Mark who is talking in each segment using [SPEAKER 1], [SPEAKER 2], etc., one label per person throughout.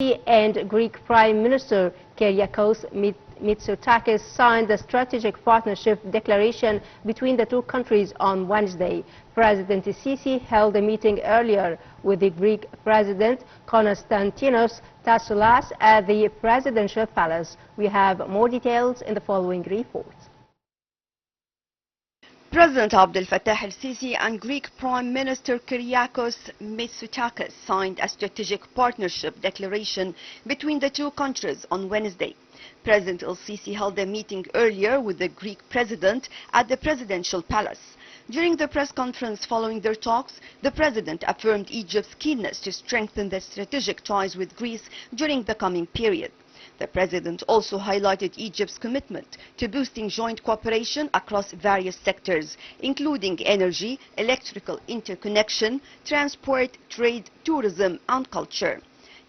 [SPEAKER 1] el-Sisi and Greek Prime Minister Kyriakos Mitsotakis signed a strategic partnership declaration between the two countries on Wednesday. President el-Sisi held a meeting earlier with the Greek President Konstantinos Tassoulas at the Presidential Palace. We have more details in the following report.
[SPEAKER 2] President Abdel Fattah el-Sisi and Greek Prime Minister Kyriakos Mitsotakis signed a strategic partnership declaration between the two countries on Wednesday. President el-Sisi held a meeting earlier with the Greek President at the Presidential Palace. During the press conference following their talks, the President affirmed Egypt's keenness to strengthen the strategic ties with Greece during the coming period. The President also highlighted Egypt's commitment to boosting joint cooperation across various sectors, including energy, electrical interconnection, transport, trade, tourism and culture.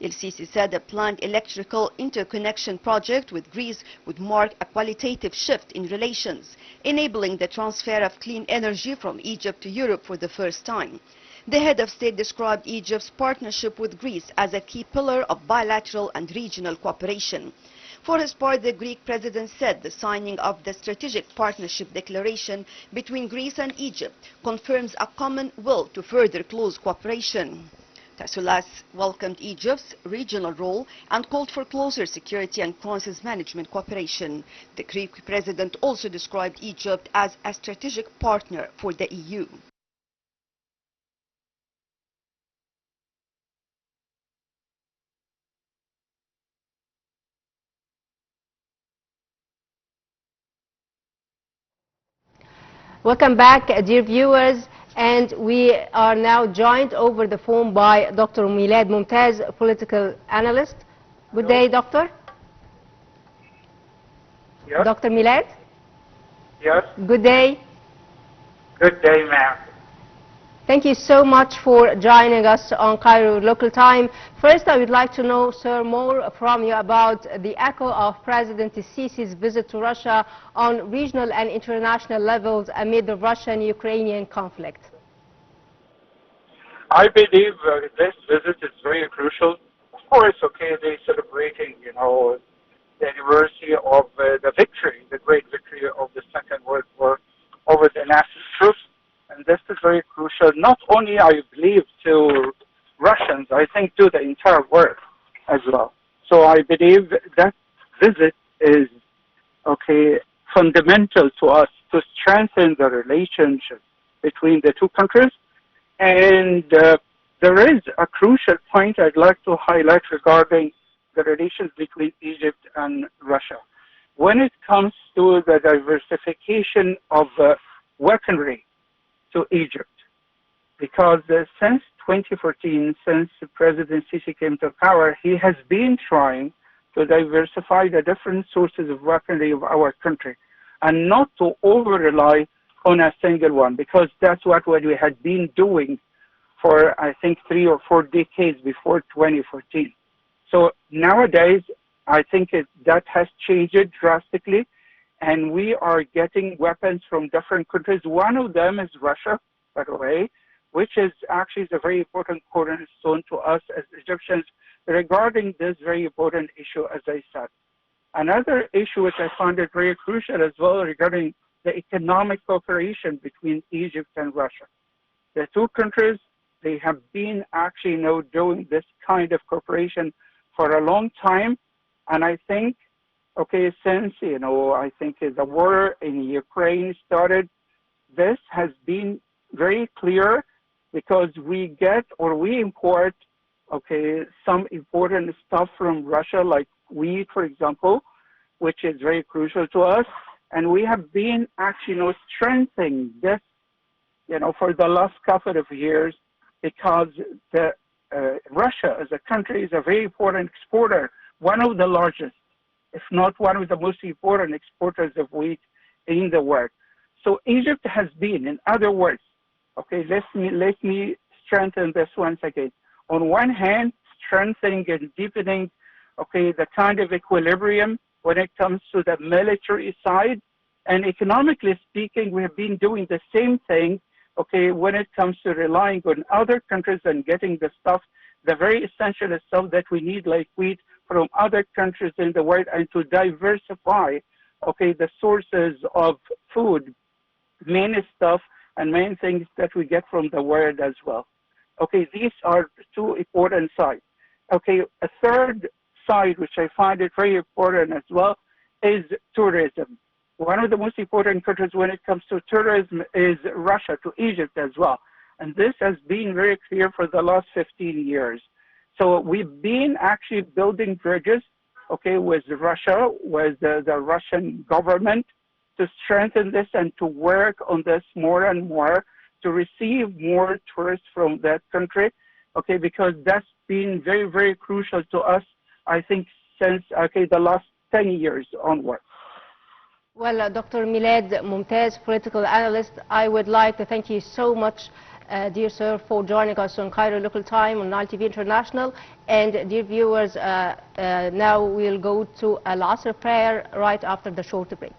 [SPEAKER 2] El-Sisi said a planned electrical interconnection project with Greece would mark a qualitative shift in relations, enabling the transfer of clean energy from Egypt to Europe for the first time. The head of state described Egypt's partnership with Greece as a key pillar of bilateral and regional cooperation. For his part, the Greek president said the signing of the strategic partnership declaration between Greece and Egypt confirms a common will to further close cooperation. Tassoulas welcomed Egypt's regional role and called for closer security and crisis management cooperation. The Greek president also described Egypt as a strategic partner for the EU.
[SPEAKER 1] Welcome back, dear viewers, and we are now joined over the phone by Dr. Melad Momtaz, political analyst. Good day, doctor.
[SPEAKER 3] Yes.
[SPEAKER 1] Dr. Melad?
[SPEAKER 3] Yes.
[SPEAKER 1] Good day.
[SPEAKER 3] Good day, ma'am.
[SPEAKER 1] Thank you so much for joining us on Cairo local time. First, I would like to know, sir, more from you about the echo of President el-Sisi's visit to Russia on regional and international levels amid the Russian-Ukrainian conflict.
[SPEAKER 3] I believe this visit is very crucial. Of course, okay, they're celebrating, the anniversary of the victory, the great victory of the Second World War over the Nazi troops. And this is very crucial, not only, I believe, to Russians, I think to the entire world as well. So I believe that visit is, fundamental to us to strengthen the relationship between the two countries. And there is a crucial point I'd like to highlight regarding the relations between Egypt and Russia. When it comes to the diversification of weaponry to Egypt, because since 2014, since President Sisi came to power, he has been trying to diversify the different sources of weaponry of our country and not to over-rely on a single one, because that's what we had been doing for, I think, 3 or 4 decades before 2014. So nowadays, I think that has changed drastically, and we are getting weapons from different countries. One of them is Russia, by the way, which is actually a very important cornerstone to us as Egyptians regarding this very important issue, as I said. Another issue which I find it very crucial as well regarding the economic cooperation between Egypt and Russia. The two countries, they have been actually doing this kind of cooperation for a long time, and I think since, I think the war in Ukraine started, this has been very clear because we get or we import, some important stuff from Russia, like wheat, for example, which is very crucial to us. And we have been actually, strengthening this, for the last couple of years because Russia as a country is a very important exporter, one of the largest, if not one of the most important exporters of wheat in the world. So Egypt has been, in other words, let me strengthen this once again. On one hand, strengthening and deepening, the kind of equilibrium when it comes to the military side, and economically speaking, we have been doing the same thing, when it comes to relying on other countries and getting the stuff the very essential stuff that we need, like wheat, from other countries in the world, and to diversify, okay, the sources of food, main stuff and main things that we get from the world as well. Okay, these are two important sides. Okay, a third side, which I find it very important as well, is tourism. One of the most important countries when it comes to tourism is Russia, to Egypt as well. And this has been very clear for the last 15 years. So we've been actually building bridges, okay, with Russia, with the Russian government, to strengthen this and to work on this more and more, to receive more tourists from that country, okay, because that's been very, very crucial to us, I think, since, okay, the last 10 years onward.
[SPEAKER 1] Well, Dr. Melad Momtaz, political analyst, I would like to thank you so much, dear sir, for joining us on Cairo Local Time on Nile TV International. And dear viewers, now we'll go to a last prayer right after the short break.